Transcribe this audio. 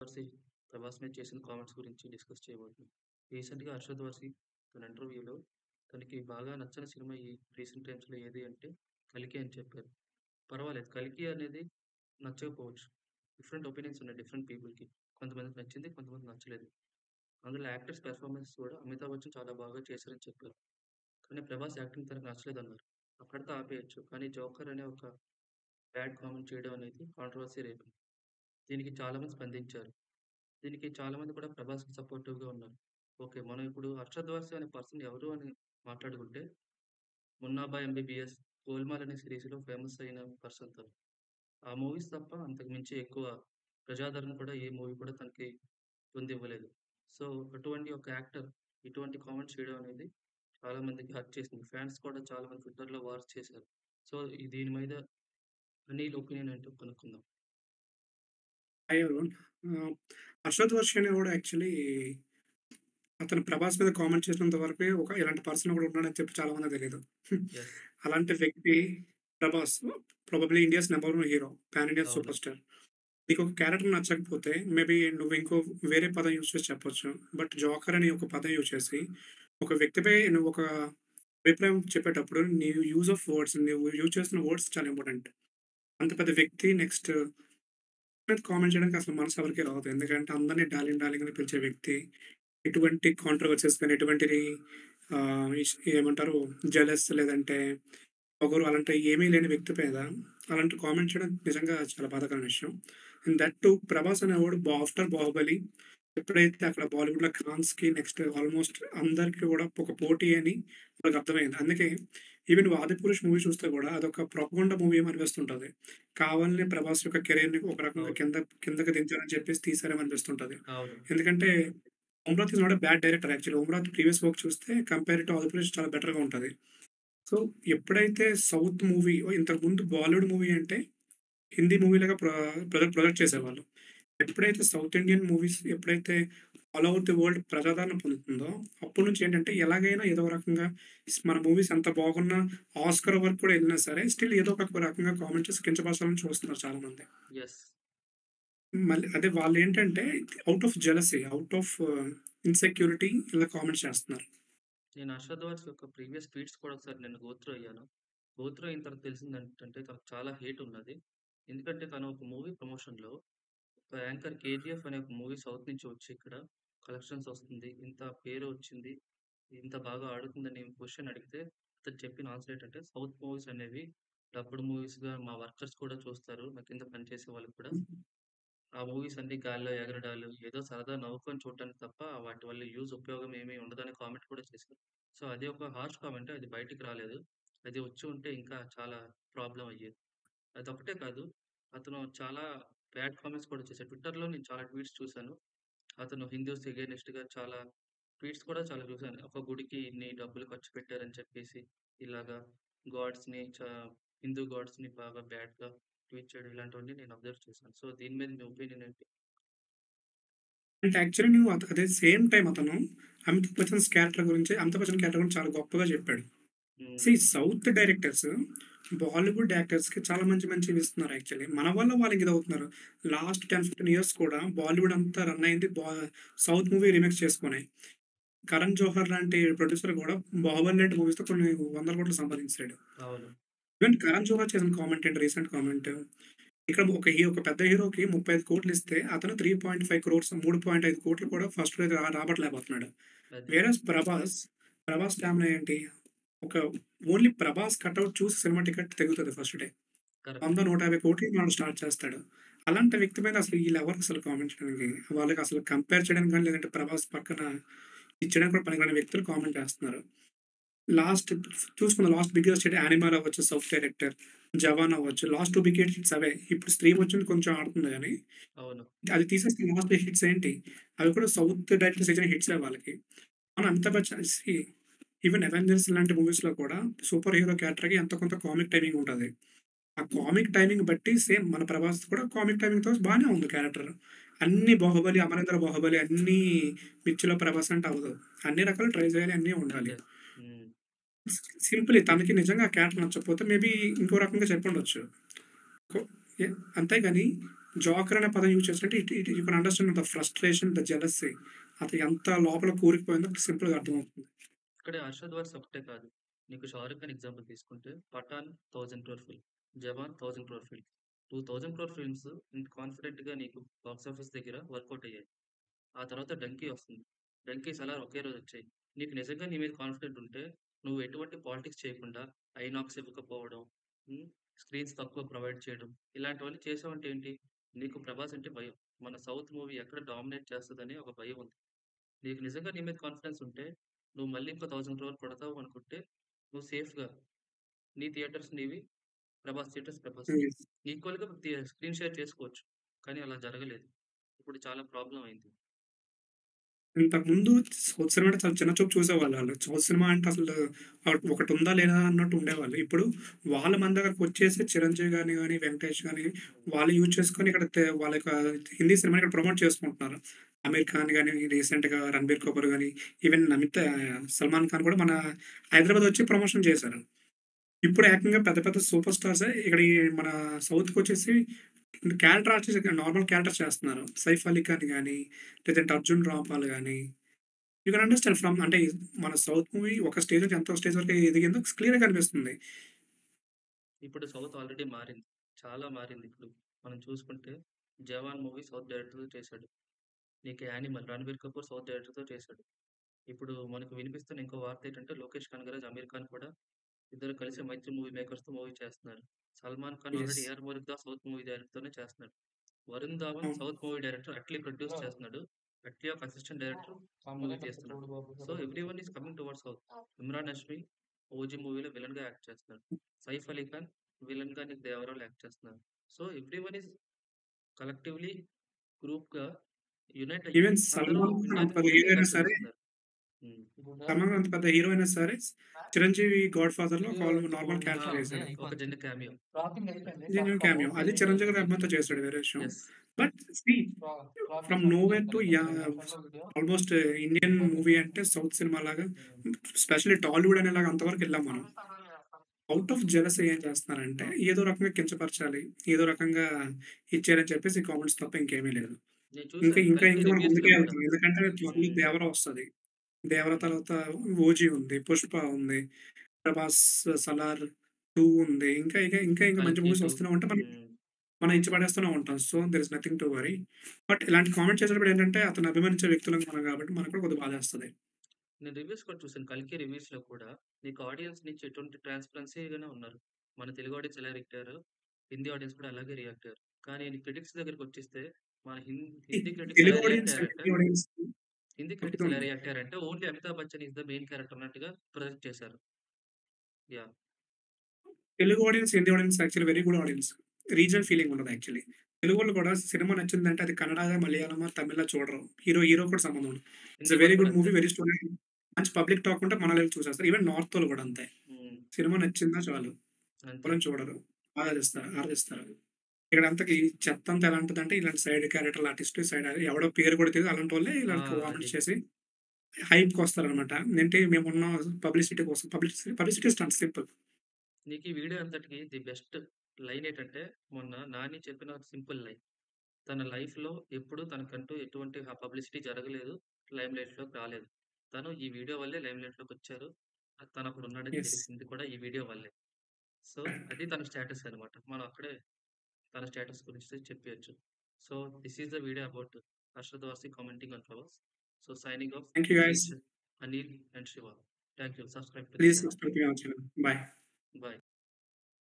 'వర్షి' 'ప్రభాస్' మీద చేసిన కామెంట్స్ గురించి డిస్కస్ చేయబోతున్నాం. రీసెంట్‌గా 'అర్షద్ వర్షి' తన ఇంటర్వ్యూలో తనకి బాగా నచ్చని సినిమా ఈ రీసెంట్ టైమ్స్‌లో ఏది అంటే 'కల్కి' అని చెప్పారు. పర్వాలేదు 'కల్కి' అనేది నచ్చకపోవచ్చు. డిఫరెంట్ ఒపీనియన్స్ ఉన్నాయి డిఫరెంట్ పీపుల్‌కి. కొంతమందికి నచ్చింది, కొంతమందికి నచ్చలేదు. అందులో యాక్టర్స్ పెర్ఫార్మన్స్ కూడా 'అమితాబ్ బచ్చన్' చాలా బాగా చేశారని చెప్పారు. కానీ 'ప్రభాస్' యాక్టింగ్ తనకు నచ్చలేదన్నారు. అక్కడితో ఆపేయొచ్చు. కానీ 'జోకర్' అనే ఒక బ్యాడ్ కామెంట్ చేయడం అనేది కాంట్రోవర్సీ రేపింది. దీనికి చాలామంది స్పందించారు. దీనికి చాలామంది కూడా 'ప్రభాస్‌కి' సపోర్టివ్‌గా ఉన్నారు. ఓకే. మనం ఇప్పుడు 'అర్షద్ వారసి' అనే పర్సన్ ఎవరు అని మాట్లాడుకుంటే 'మున్నాబాయ్ ఎంబీబీఎస్', 'గోల్‌మాల్' అనే సీరీస్‌లో ఫేమస్ అయిన పర్సన్ తను. ఆ మూవీస్ తప్ప అంతకు మించి ఎక్కువ ప్రజాదరణ కూడా ఏ మూవీ కూడా తనకి పొందివ్వలేదు. సో, అటువంటి ఒక యాక్టర్ ఇటువంటి కామెంట్స్ చేయడం అనేది చాలా మందికి హర్ట్ చేసింది. ఫ్యాన్స్ కూడా చాలా మంది ట్విట్టర్‌లో వార్స్ చేశారు. సో, దీని మీద అనిల్ ఒపీనియన్ ఏంటో కనుక్కుందాం. Hi everyone. ఆహ్, 'అర్షద్ వర్షి' అనేవాడు యాక్చువల్లీ అతను 'ప్రభాస్' మీద కామెంట్ చేసినంత వరకే ఇలాంటి పర్సన్ కూడా ఉన్నాడని చెప్పి చాలా మందికి తెలీదు. యెస్. అలాంటి వ్యక్తి 'Prabhas' probably India's number 1 hero. Pan Indian అవును. Super star. నీకొక క్యారెక్టర్ నచ్చకపోతే మేబీ నువ్వు వేరే పదం యూజ్ చేసి చెప్పొచ్చు. బట్ 'జోకర్' అనే ఒక పదం యూజ్ చేసి ఒక వ్యక్తిపై నువ్వు ఒక అభిప్రాయం చెప్పేటప్పుడు నీ యూజ్ ఆఫ్ వర్డ్స్ నువ్వు యూజ్ చేస్తున్న వర్డ్స్ చాలా ఇంపార్టెంట్. అంత పెద్ద వ్యక్తి నెక్స్ట్ మీద కామెంట్ చేయడానికి అసలు మనసు ఎవరికీ రాదు. ఎందుకంటే అందరిని డార్లింగ్, డార్లింగ్ అని పిలిచే వ్యక్తి. ఎటువంటి కాంట్రోవర్సీస్ కానీ, ఎటువంటిది ఏమంటారు జెలస్ లేదంటే పొగరు అలాంటివి ఏమీ లేని వ్యక్తి మీద అలాంటి కామెంట్ చేయడం నిజంగా చాలా బాధాకరమైన విషయం. అండ్ దట్ టూ ప్రభాస్ అనేవాడు ఆఫ్టర్ 'బాహుబలి' ఎప్పుడైతే అక్కడ బాలీవుడ్‌లో ఖాన్స్‌కి నెక్స్ట్ ఆల్మోస్ట్ అందరికి కూడా ఒక పోటీ అని వాళ్ళకి అర్థమైంది. అందుకే ఈవెన్ 'ఆదిపురుష్' మూవీ చూస్తే కూడా అదొక ప్రొపగండా మూవీ ఏమో అనిపిస్తుంటది. కావాలనే ప్రభాస్ యొక్క కెరియర్‌ని ఒక రకంగా అవును. కిందకి దించారని చెప్పేసి తీశారేమో అనిపిస్తుంటది. అవును. ఎందుకంటే 'Om Raut' is not a bad director actually. 'Om Raut' previous work చూస్తే కంపేర్ టు 'ఆదిపురుష్' చాలా బెటర్‌గా ఉంటది. సో, ఎప్పుడైతే సౌత్ మూవీ ఇంతకుముందు బాలీవుడ్ మూవీ అంటే హిందీ మూవీలాగా ప్రొజెక్ట్ చేసేవాళ్ళు. ఎప్పుడైతే సౌత్ ఇండియన్ మూవీస్ ఎప్పుడైతే ఆల్ ఓవర్ ది వరల్డ్ ప్రజాదరణ పొందుతుందో, అప్పటి నుంచి ఏంటంటే ఎలాగైనా ఏదో ఒక రకంగా మన మూవీస్ ఎంత బాగున్నా ఆస్కార్ వరకు కూడా ఎళ్ళినా సరే, స్టిల్ ఏదో ఒక రకంగా కామెంట్ చేసి కించపరచాలని చూస్తున్నారు చాలామంది. యెస్. మళ్ళీ అదే వాళ్ళేంటంటే out of jealousy, out of insecurity ఇలా కామెంట్స్ చేస్తున్నారు. నేను 'అర్షద్ వారసి' యొక్క ప్రీవియస్ ట్వీట్స్ కూడా ఒకసారి నేను గో త్రూ అయ్యాను. గో త్రూ అయిన తర్వాత తెలిసిందేంటంటే తనకు చాలా హేట్ ఉన్నది. ఎందుకంటే తను ఒక మూవీ ప్రమోషన్‌లో ఒక యాంకర్ 'కేజీఎఫ్' అనే ఒక మూవీ సౌత్ నుంచి వచ్చి ఇక్కడ కలెక్షన్స్ వస్తుంది. ఇంత పేరు వచ్చింది. ఇంత బాగా ఆడుతుందని క్వెషన్ అడిగితే అతను చెప్పిన ఆన్సర్ ఏంటంటే సౌత్ మూవీస్ అనేవి డబ్బుడ్ మూవీస్‌గా మా వర్కర్స్ కూడా చూస్తారు. నా కింద పనిచేసే వాళ్ళు కూడా. ఆ మూవీస్ అన్నీ గాల్లో ఎగరడాలు, ఏదో సరదా నవ్వుకొని చూడటానికి తప్ప వాటి వల్ల ఉపయోగం ఏమీ ఉండదనే కామెంట్ కూడా చేశారు. సో, అది ఒక హార్ష్ కామెంట్. అది బయటికి రాలేదు. అది వచ్చి ఉంటే ఇంకా చాలా ప్రాబ్లమ్ అయ్యేది. అదొక్కటే కాదు, అతను చాలా బ్యాడ్ కామెంట్స్ కూడా చేశాడు. ట్విట్టర్‌లో నేను చాలా ట్వీట్స్ చూసాను. అతను హిందూస్ ఎగైనిస్ట్‌గా చాలా ట్వీట్స్ కూడా చాలా చూసాను. ఒక గుడికి ఇన్ని డబ్బులు ఖర్చు పెట్టారని చెప్పేసి, ఇలాగా గాడ్స్‌ని హిందూ గాడ్స్‌ని బాగా బ్యాడ్‌గా ట్వీట్ చేయడం ఇలాంటివన్నీ నేను అబ్జర్వ్ చేశాను. సో, దీని మీద మీ ఒపీనియన్ ఏంటి? అంటే యాక్చువల్లీ నువ్వు అదే సేమ్ టైమ్ అతను అమితాబ్ బచ్చన్ క్యారెక్టర్ గురించి చాలా గొప్పగా చెప్పాడు. హ్మ్. సౌత్ డైరెక్టర్స్ బాలీవుడ్ యాక్టర్స్‌కి చాలా మంచి మంచివి ఇస్తున్నారు యాక్చువల్లీ. మన వల్ల వాళ్ళకి ఇదవుతున్నారు. లాస్ట్ 10, 15 ఇయర్స్ కూడా బాలీవుడ్ అంతా రన్ అయింది సౌత్ మూవీ రీమేక్స్ చేసుకొనే. కరణ్ జోహర్ లాంటి ప్రొడ్యూసర్ కూడా 'బాహుబలి' లాంటి మూవీస్‌తో కొన్ని వందల కోట్లు సంపాదించాడు. అవును. ఈవెన్ కరణ్ జోహర్ చేసిన కామెంట్ ఏంటి రీసెంట్ కామెంట్ ఇక్కడ ఒక పెద్ద హీరోకి 35 కోట్లు ఇస్తే అతను 3.5 క్రోర్స్ 3.5 కోట్లు కూడా ఫస్ట్ రోజు రాబట్టలేకపోతున్నాడు. అది. వేరేస్ ప్రభాస్ స్టామినా ఏంటి? ఒక ఓన్లీ 'ప్రభాస్' కటౌట్ చూసి సినిమా టికెట్ తెగుతది ఫస్ట్ డే. కరెక్ట్. 100, 150 కోట్లు మనం స్టార్ట్ చేస్తాడు. అలాంటి వ్యక్తి మీద అసలు ఈళ్ళెవరు అసలు కామెంట్ చేయడానికి? వాళ్ళకి అసలు కంపేర్ చేయడానికి గాని, లేదంటే 'ప్రభాస్' పక్కన ఇచ్చడానికి కూడా పనికిరాని వ్యక్తులు కామెంట్ చేస్తున్నారు. Last last biggest hit 'animal' అవ్వచ్చు సౌత్ డైరెక్టర్. 'జవాన్' అవ్వచ్చు. లాస్ట్ 2 బిగ్గెస్ట్ హిట్స్ అవే. ఇప్పుడు 'స్త్రీ' వచ్చింది కొంచెం ఆడుతుంది గానీ, అవును. అది తీసేస్తే లాస్ట్ హిట్స్ ఏంటి? అవి కూడా సౌత్ డైరెక్టర్స్ ఇచ్చిన హిట్సే వాళ్ళకి. మన అమితాబ్ బచ్చన్ ఈవెన్ 'అవెంజర్స్' లాంటి మూవీస్‌లో కూడా సూపర్ హీరో క్యారెక్టర్‌కి ఎంతో కొంత కామిక్ టైమింగ్ ఉంటది. ఆ కామిక్ టైమింగ్ బట్టి సేమ్ మన 'ప్రభాస్' కూడా కామిక్ టైమింగ్‌తో బానే ఉంది క్యారెక్టర్. అన్ని 'బాహుబలి', 'అమరేంద్ర బాహుబలి' అన్నీ 'మిర్చిలో ప్రభాస్' అంటే అవ్వదు. అన్ని రకాలు ట్రై చేయాలి. అన్నీ ఉండాలి. అంతే. హ్మ్. సింపులే తనకి నిజంగా ఆ క్యారెక్టర్ నచ్చకపోతే మేబీ ఇంకో రకంగా చెప్పుండొచ్చు. కొ అంతేగాని జోకర్ అనే పదం యూజ్ చేసినట్టు you can understand the frustration, the jealousy. అది ఎంత లోపల కూరుకుపోయిందో సింపుల్‌గా అర్థమవుతుంది. ఇక్కడే 'అర్షద్ వారస్' ఒకటే కాదు. నీకు 'షారుఖ్ ఖాన్' ఎగ్జాంపుల్ తీసుకుంటే 'పఠాన్' 1000 క్రోర్ ఫిల్మ్, 'జవాన్' 1000 క్రోర్ ఫిల్మ్. 2000 క్రోర్ ఫిల్మ్స్ ఇంత కాన్ఫిడెంట్‌గా నీకు బాక్స్ ఆఫీస్ దగ్గర వర్కౌట్ అయ్యాయి. ఆ తర్వాత 'డంకీ' వస్తుంది. 'డంకీ', 'సలార్' ఒకే రోజు వచ్చాయి. నీకు నిజంగా నీ మీద కాన్ఫిడెంట్ ఉంటే నువ్వు ఎటువంటి పాలిటిక్స్ చేయకుండా ఐనాక్స్ ఇవ్వకపోవడం, హ్మ్. స్క్రీన్స్ తక్కువ ప్రొవైడ్ చేయడం ఇలాంటివన్నీ చేసావంటే ఏంటి? నీకు 'ప్రభాస్' అంటే భయం. మన సౌత్ మూవీ ఎక్కడ డామినేట్ చేస్తదని ఒక భయం ఉంది. నీకు నిజంగా నీ మీద కాన్ఫిడెన్స్ ఉంటే, నువ్వు మళ్ళీ ఇంకో 1000 క్రోర్ కొడతావు అనుకుంటే, నువ్వు సేఫ్‌గా నీ థియేటర్స్ నీవి, ప్రభాస్ థియేటర్స్ ప్రభాస్‌వి. యెస్. ఈక్వల్‌గా స్క్రీన్ షేర్ చేసుకోవచ్చు. కానీ అలా జరగలేదు. ఇప్పుడు చాలా ప్రాబ్లమ్ అయింది. ఇంతకుముందు సౌత్ సినిమా అంటే చాలా చిన్న చూపు చూసేవాళ్ళు ఆళ్ళు. సౌత్ సినిమా అంటే అసలు ఒకటుందా లేదా అన్నట్టు ఉండేవాళ్ళు. ఇప్పుడు వాళ్ళ మన దగ్గరకొచ్చేసి 'చిరంజీవి' గాని, 'వెంకటేష్' గాని వాళ్ళు యూజ్ చేసుకొని ఇక్కడ వాళ్ళ యొక్క హిందీ సినిమాని ఇక్కడ ప్రమోట్ చేసుకుంటున్నారు. 'అమీర్ ఖాన్' గాని, రీసెంట్‌గా 'రణబీర్ కపూర్' గాని, ఈవెన్ 'సల్మాన్ ఖాన్' కూడా మన హైదరాబాద్ వచ్చి ప్రమోషన్ చేశారు. ఇప్పుడు ఏకంగా పెద్ద పెద్ద సూపర్ స్టార్సే ఇక్కడ మన సౌత్‌కొచ్చేసి క్యారెక్టర్ ఆర్టిస్ట్ నార్మల్ క్యారెక్టర్స్ చేస్తున్నారు. 'సైఫ్ అలీ ఖాన్' గాని, లేదంటే 'అర్జున్ రాంపాల్' గాని యూ కెన్ అండర్‌స్టాండ్ ఫ్రమ్ అంటే మన సౌత్ మూవీ ఒక స్టేజ్ నుంచి ఎంత స్టేజ్ వరకు ఎదిగిందో క్లియర్‌గా కనిపిస్తుంది. ఇప్పుడు సౌత్ ఆల్రెడీ మారింది. చాలా మారింది ఇప్పుడు. మనం చూసుకుంటే 'జవాన్' మూవీ సౌత్ డైరెక్టర్‌తో చేశాడు. నీకు 'యానిమల్' 'రణబీర్ కపూర్' సౌత్ డైరెక్టర్‌తో చేశాడు. ఇప్పుడు మనకు వినిపిస్తున్న ఇంకో వార్త ఏంటంటే 'లోకేష్ కనగరాజ్', 'అమీర్ ఖాన్' కూడా ఇద్దరు కలిసి 'మైత్రి మూవీ మేకర్స్‌తో' మూవీ చేస్తున్నారు. 'Salman Khan' yes. Already 'A R Murugadoss' south movie డైరెక్టర్‌తోనే చేస్తున్నాడు. 'వరుణ్ ధావన్' అవును. South movie director 'Atlee' produce చేస్తున్నాడు. 'అట్లీ' ఒక అసిస్టెంట్ డైరెక్టర్ మూవీ తీస్తున్నాడు. So, everyone is coming towards south. 'Imran Hashmi' 'OG' మూవీలో విలన్‌గా యాక్ట్ చేస్తున్నాడు. 'సైఫ్ అలీ ఖాన్' విలన్‌గా నీకు 'దేవరా'లో యాక్ట్ చేస్తున్నారు. సో, ఎవ్రీవన్ ఈస్ కలెక్టివ్‌లీ గ్రూప్‌గా యునైట్ అయ్యి ఈవెన్ అందరూ 'సల్మాన్ ఖాన్' అంత ఇండియన్ పెద్ద మూవీని హీరో అయినా ఇంకా సరే చూపిస్తున్నారు. హ్మ్. 'సల్మాన్ ఖాన్' అంత పెద్ద హీరో అయినా సరే 'చిరంజీవి' 'గాడ్ ఫాదర్‌లో' ఒక నార్మల్ ఆ! క్యారెక్టర్ చేశాడు. ఒక చిన్న క్యామియో. Genuine cameo. అది 'చిరంజీవి' గారి అభిమానితో చేశాడు వేరే విషయం. Yes. But see from nowhere to almost Indian movie అంటే సౌత్ సినిమా లాగా స్పెషల్లీ టాలీవుడ్ అనేలాగా అంతవరకు ఎళ్ళాం మనం. ఔట్ ఆఫ్ జెలసీ ఏం చేస్తున్నారంటే ఏదో రకంగా కించపరచాలి. ఏదో రకంగా ఇచ్చారని చెప్పేసి కామెంట్స్ తప్ప ఇంకేమీ లేదు. నేను ఇంకా, చూసాను ఇంకా, 'కల్కి' ఇంకా మనం రివ్యూస్‌లో ముందుకే కూడా. వెళ్తాం. ఎందుకంటే త్వరలో హ్మ్. 'దేవర' వస్తది. 'దేవర' తర్వాత 'ఓజీ' ఉంది. 'పుష్ప' ఉంది. 'ప్రభాస్', 'సలార్ 2' ఉంది. ఇంకా మంచి 'కల్కి మూవీస్ 2'. వస్తూనే ఉంటే హ్మ్. మనం ఇచ్చి పడేస్తూనే ఉంటాం. So, there is nothing to worry. But ఇలాంటి కామెంట్ చేసేటప్పుడు ఏంటంటే అతన్ని అభిమానించే వ్యక్తులం మనం కాబట్టి మనకు కూడా కొద్దిగా బాధేస్తది. నేను రివ్యూస్ కూడా చూసాను. 'కల్కి' రివ్యూస్‌లో కూడా నీకు ఆడియన్స్ నుంచి ఎటువంటి ట్రాన్స్‌పరెన్సీగానే ఉన్నారు. మన తెలుగు ఆడియన్స్ ఎలా రియాక్ట్ అయ్యారో, హిందీ ఆడియన్స్ కూడా అలాగే రియాక్ట్ అయ్యారు. కానీ క్రిటిక్స్ దగ్గరికొచ్చేస్తే మన ఈ హిందీ క్రిటిక్స్ ఎలా తెలుగు రియాక్ట్ ఆడియన్స్, అయ్యారంటే హిందీ ఆడియన్స్ హిందీ క్రిటిక్స్ ఎలా ఒకటుంది. రియాక్ట్ అయ్యారంటే only 'Amitabh Bachchan is the main character' అన్నట్టుగా ప్రొజెక్ట్ చేశారు. Yeah! Telugu audience, Hindi audience actually very good audience. Regional feeling ఉండదు యాక్చువల్లీ. తెలుగోళ్ళు కూడా సినిమా నచ్చిందంటే అది కన్నడ, మలయాళమా, తమిళా చూడరు. హీరో కూడా సంబంధం ఉండదు. ఇట్స్ హిందీ ఎ వాళ్ళు వెరీ కూడా గుడ్ అంతే. Movie, very story. మంచి పబ్లిక్ టాక్ ఉంటే మనోళ్ళెళ్లి చూసేస్తారు. ఈవెన్ నార్తోళ్ళు కూడా అంతే. హ్మ్. సినిమా నచ్చిందా చాలు. అంతే. ఎవరైనా చూడరు. ఆదరిస్తారు. ఇక్కడంతకి ఈ చెత్తంతా ఎలా ఉంటదంటే ఇలాంటి సైడ్ క్యారెక్టర్‌ల ఆర్టిస్ట్ సైడ్ ఎవడో పేరు కూడా తెలీదు. అలాంటోళ్ళే ఆ! ఇలాంటి అది. కామెంట్స్ చేసి హైప్‌కొస్తారనమాట. ఏంటి మేమున్నాం పబ్లిసిటీ కోసం. Publicity stunt simple. నీకు ఈ వీడియో అంతటికి ది బెస్ట్ లైన్ ఏంటంటే, మొన్న 'నాని' చెప్పిన సింపుల్ లైన్. తన లైఫ్‌లో ఎప్పుడు తనకంటూ ఎటువంటి పబ్లిసిటీ జరగలేదు. లైమ్‌లైట్‌లోకి రాలేదు. తను ఈ వీడియో వల్లే లైమ్‌లైట్‌లోకొచ్చారు. తనక్కడ ఉన్నాడని యెస్. తెలిసింది కూడా ఈ వీడియో వల్లే. So, correct. అది తన స్టేటస్ అన్నమాట. మనం అక్కడే తన స్టేటస్ గురించి చెప్పేయొచ్చు. So, this is the video about Arshad Warsi commenting on flowers. So, signing off. Thank you this guys. Is Anil and Shiva. Thank you. Subscribe to the please channel. Subscribe to our channel. By.